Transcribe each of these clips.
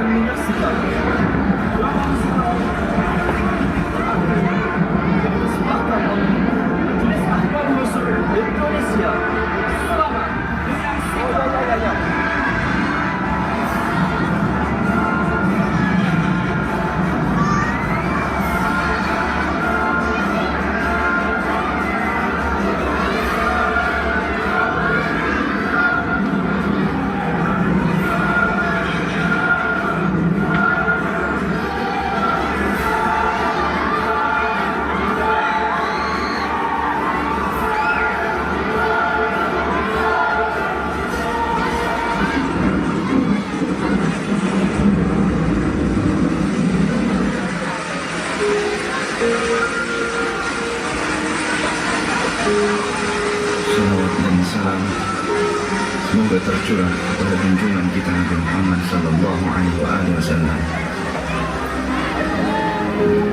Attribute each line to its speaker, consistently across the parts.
Speaker 1: akan menyaksikan kesempatan Majelis Ahmad Rasul Indonesia. Selamat menyaksikan.
Speaker 2: Salawat dan salam semoga tercurah kepada junjungan kita Nabi Muhammad sallallahu alaihi wasallam.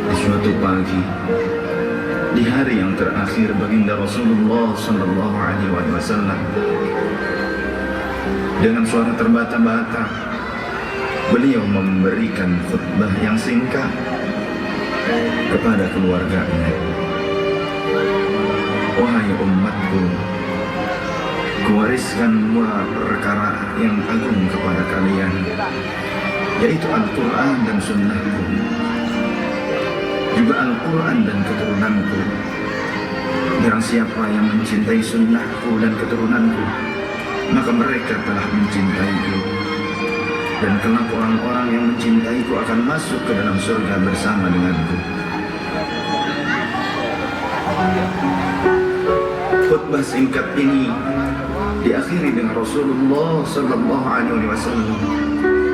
Speaker 2: Di suatu pagi, di hari yang terakhir baginda Rasulullah sallallahu alaihi wasallam, dengan suara terbata-bata beliau memberikan khutbah yang singkat kepada keluarganya. Wahai umatku, kuwariskan dua perkara yang agung kepada kalian, yaitu Al-Quran dan Sunnahku, juga Al-Quran dan keturunanku. Barang siapa yang mencintai Sunnahku dan keturunanku, maka mereka telah mencintaiku, dan kelak orang-orang yang mencintaiku akan masuk ke dalam surga bersama denganku. Khutbah singkat ini diakhiri dengan Rasulullah sallallahu alaihi wasallam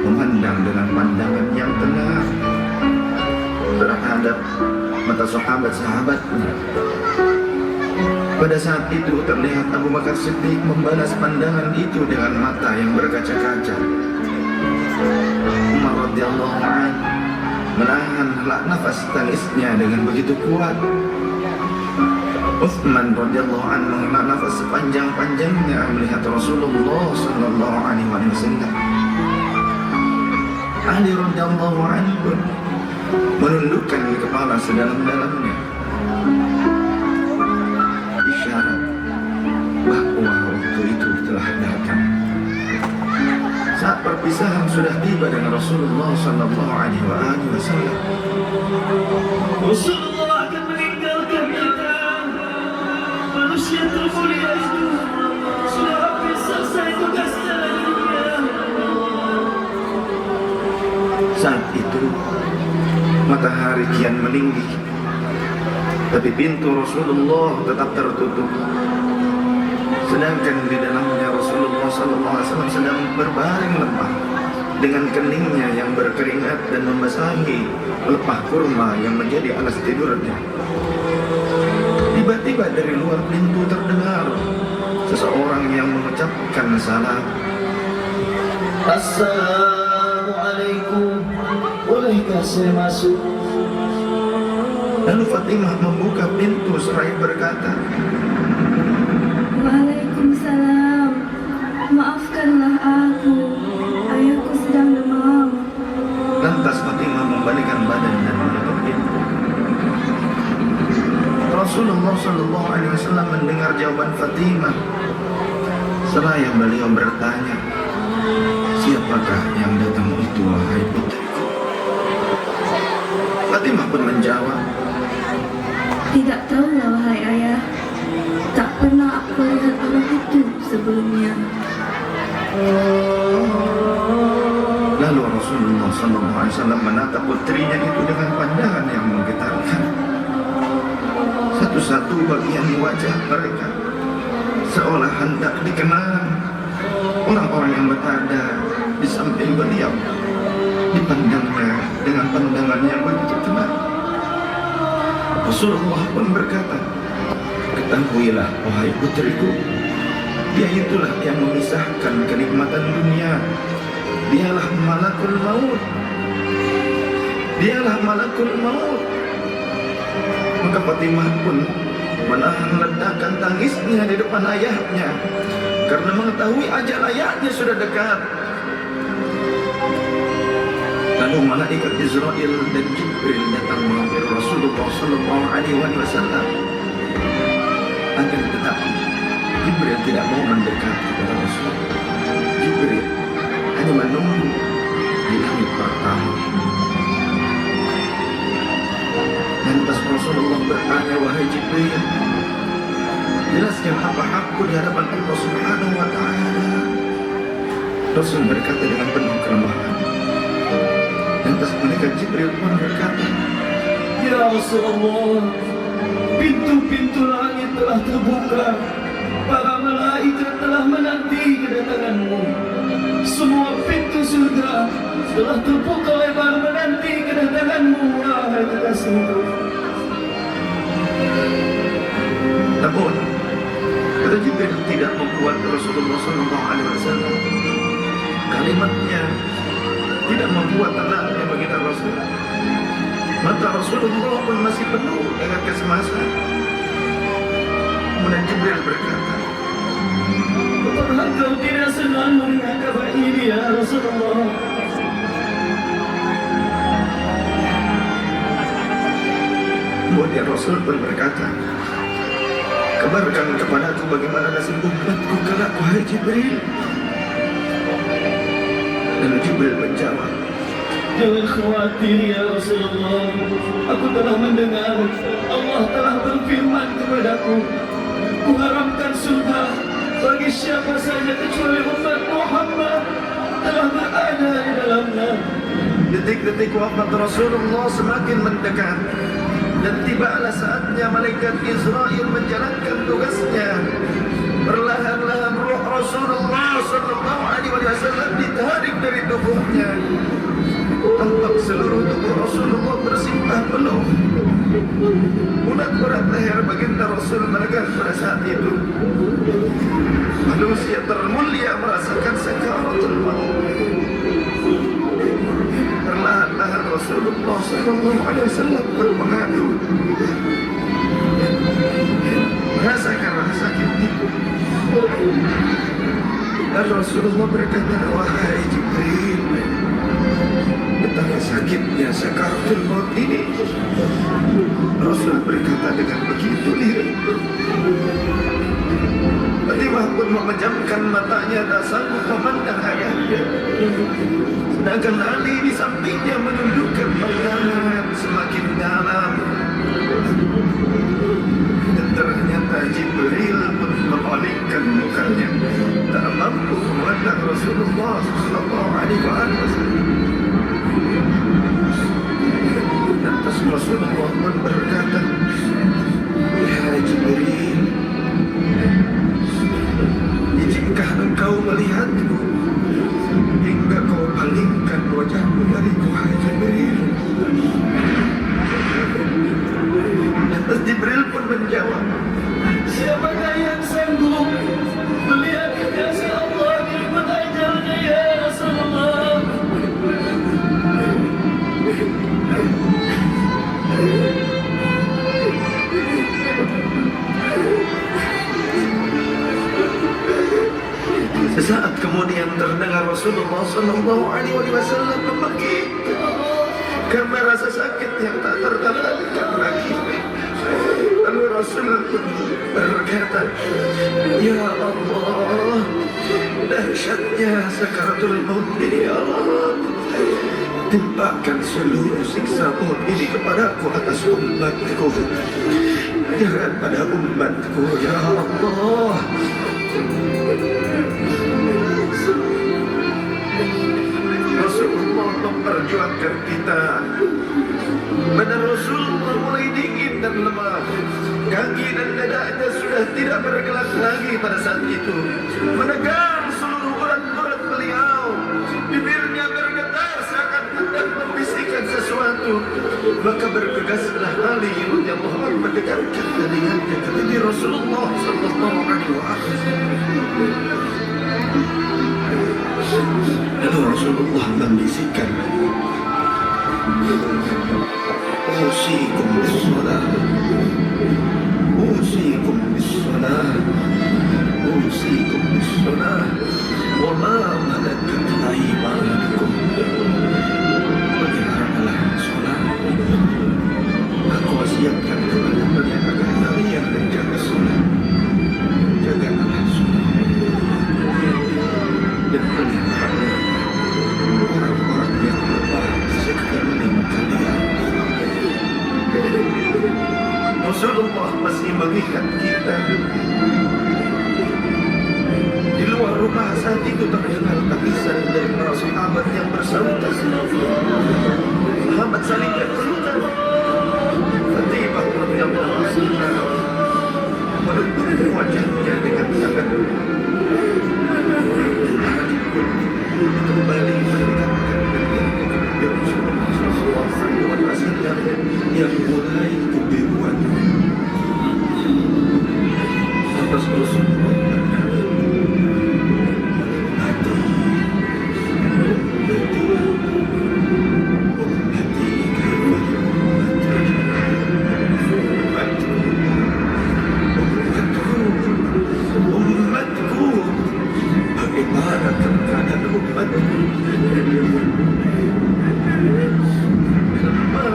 Speaker 2: memandang dengan pandangan yang tenang terhadap mata sahabat-sahabatnya. Pada saat itu terlihat Abu Bakar Siddiq membalas pandangan itu dengan mata yang berkaca-kaca. Umar radhiyallahu anhu menahan nafas tangisnya dengan begitu kuat. Utsman radhiyallahu anhu menghela nafas sepanjang-panjangnya melihat Rasulullah sallallahu alaihi wasallam. Ali radhiyallahu anhu menundukkan kepala sedalam-dalamnya, isyarat bahwa waktu itu telah datang. Saat perpisahan sudah tiba dengan Rasulullah sallallahu alaihi wasallam,
Speaker 1: Rasulullah akan meninggalkan kita. Manusia termulia itu sudah hampir selesai tugasnya di dunia.
Speaker 2: saat itu matahari kian meninggi, tapi pintu Rasulullah tetap tertutup. Sedangkan di dalamnya Rasulullah SAW sedang berbaring lemah dengan keningnya yang berkeringat dan membasahi pelepah kurma yang menjadi alas tidurnya. Tiba-tiba dari luar pintu terdengar seseorang yang mengucapkan salam.
Speaker 1: Assalamualaikum, bolehkah saya masuk?
Speaker 2: Lalu Fatimah membuka pintu seraya berkata,
Speaker 3: Waalaikumsalam, maafkanlah aku, ayahku sedang demam.
Speaker 2: Lantas Fatimah membalikkan badan dan menutup pintu. Rasulullah SAW mendengar jawaban Fatimah. Seraya beliau bertanya, siapakah yang datang itu, wahai putriku? Fatimah pun menjawab,
Speaker 3: Tidak tahulah wahai ayah, tak pernah aku lihat orang itu sebelumnya.
Speaker 2: lalu Rasulullah SAW menatap putrinya itu dengan pandangan yang menggetarkan. Satu-satu bagian wajah mereka seolah hendak dikenal. Orang-orang yang berada di samping beliau dipandangnya dengan pandangan yang begitu tenang. Rasulullah pun berkata, ketahuilah wahai putriku, dia itulah yang memisahkan kenikmatan dunia. Dialah malakul maut. Dialah malakul maut. Maka Fatimah pun menahan ledakan tangisnya di depan ayahnya karena mengetahui ajal ayahnya sudah dekat. Lalu malaikat Israel dan Jibril datang menghampiri Rasulullah Sallallahu Alaihi Wasallam. Akan tetapi Jibril tidak mau mendekat kepada Rasul. Jibril hanya menunggu di langit pertama. Lantas Rasulullah bertanya, wahai Jibril, jelaskan apa hakku di hadapan Allah Subhanahu Wa Taala. Rasul berkata dengan penuh kelemahan. Lantas malaikat Jibril pun berkata,
Speaker 1: Ya Rasulullah, pintu-pintu langit telah terbuka. Para malaikat telah menanti kedatanganmu. Semua pintu surga telah terbuka lebar menanti kedatanganmu, wahai kekasihku.
Speaker 2: namun kata Jibril tidak membuat Rasulullah SAW. Kalimatnya tidak membuat tenangnya bagi Rasul. Mata Rasulullah pun masih penuh dengan kecemasan. Kemudian Jibril berkata,
Speaker 1: Apakah engkau tidak senang mendengar kabar ini, ya Rasulullah?
Speaker 2: kemudian Rasul pun berkata, kabarkan kepadaku bagaimana nasib umatku kelak, wahai Jibril. Lalu Jibril menjawab,
Speaker 1: Jangan khawatir, ya Rasulullah. Aku telah mendengar Allah telah berfirman kepadaku, Kuharamkan surga bagi siapa saja kecuali umat Muhammad telah berada di dalamnya.
Speaker 2: detik-detik wafat Rasulullah semakin mendekat dan tibalah saatnya malaikat Israel menjalankan tugasnya. Perlahan-lahan ruh Rasulullah Sallallahu Alaihi Wasallam ditarik dari tubuhnya. Tampak seluruh tubuh Rasulullah bersimpah peluh. Urat-urat leher baginda Rasul melegar pada saat itu. Manusia termulia merasakan sakaratul maut. Perlahan-lahan Rasulullah Sallallahu Alaihi Wasallam bermengadu, merasakan rasa sakit itu. Dan Rasulullah berkata, wahai Jibril, betapa sakitnya sakaratul maut ini. Rasul berkata dengan begitu lirih. Fatimah pun memejamkan matanya, tak sanggup memandang ayahnya. Sedangkan Ali di sampingnya menundukkan pandangan semakin dalam. Dan ternyata Jibril pun memalingkan mukanya, tak mampu memandang Rasulullah Sallallahu Alaihi Wasallam. Lantas Rasulullah pun berkata, ya Jibril, izinkah engkau melihatku hingga kau palingkan wajahmu dariku, hai Jibril? Lantas Jibril pun menjawab,
Speaker 1: Siapakah yang sanggup melihat kekasih Allah di rumah ajalnya, ya Rasulullah?
Speaker 2: sesaat kemudian terdengar Rasulullah Sallallahu Alaihi Wasallam memanggil karena rasa sakit yang tak tertahankan lagi. Lalu Rasul pun berkata, ya Allah, dahsyatnya sakaratul maut ini, ya Allah. Timpakan seluruh siksa maut ini kepadaku atas umatku, jangan pada umatku, ya Allah. Rasulullah memperjuangkan kita. Badan Rasulullah mulai dingin dan lemah. Kaki dan dadanya sudah tidak bergerak lagi pada saat itu. Menegang seluruh urat-urat beliau. Bibirnya bergetar seakan hendak membisikkan sesuatu. Maka bergegaslah Ali radhiyallahu anhu mendekatkan telinganya ke Nabi Rasulullah Sallallahu Alaihi Wasallam. Lalu Rasulullah membisikkan, Usikum bis-salah, Usikum bis-salah, Usikum bis-salah, wa ma malakat aymanukum. saat itu terdengar tangisan dari para sahabat yang bersautas. Sahabat saling berpelukan. Fatimah radhiyallahu anha menutup wajahnya dengan tangan. Kembali mendekatkan diri ya Rasulullah sallallahu alaihi wasallam yang mulai kebiruan atas Rasulullah.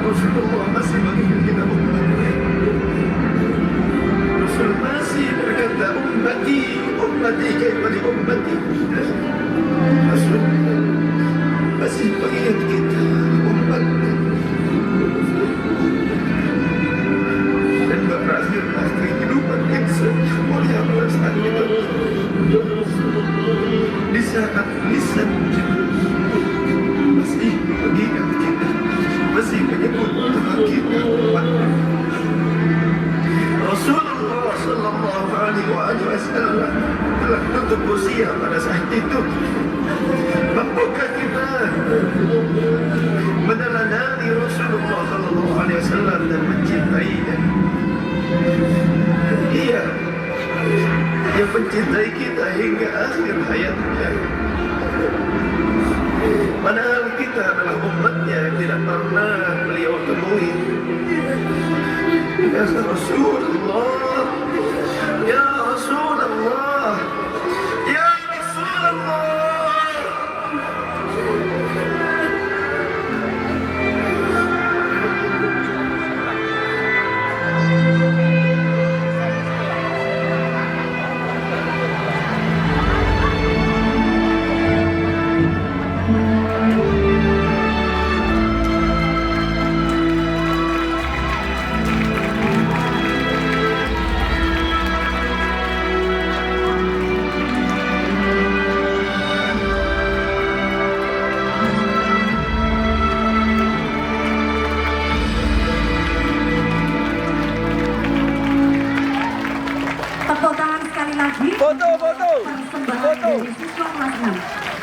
Speaker 2: Rasulullah masih manggil kita umatnya. Rasul masih berkata ummati, ummati kaifa li ummati. Rasul masih mengingat kita umatnya. Dan berakhirlah kehidupan yang semulia perasaan kita. Di saat lisan masih mengingat kita, masih menyebut nama kita umatnya. Rasulullah sallallahu alaihi wasallam telah tutup usia pada saat itu. Mampukah kita meneladani Rasulullah sallallahu alaihi wasallam dan mencintainya? Ia yang mencintai kita hingga akhir hayatnya. Padahal kita adalah umatnya yang tidak pernah beliau temui. Ya Rasulullah, Ya Rasulullah, Ya Rasulullah.
Speaker 4: Tepuk tangan sekali lagi.
Speaker 5: Foto, foto,
Speaker 4: Persembahan
Speaker 5: foto.
Speaker 4: dari siswa kelas 6.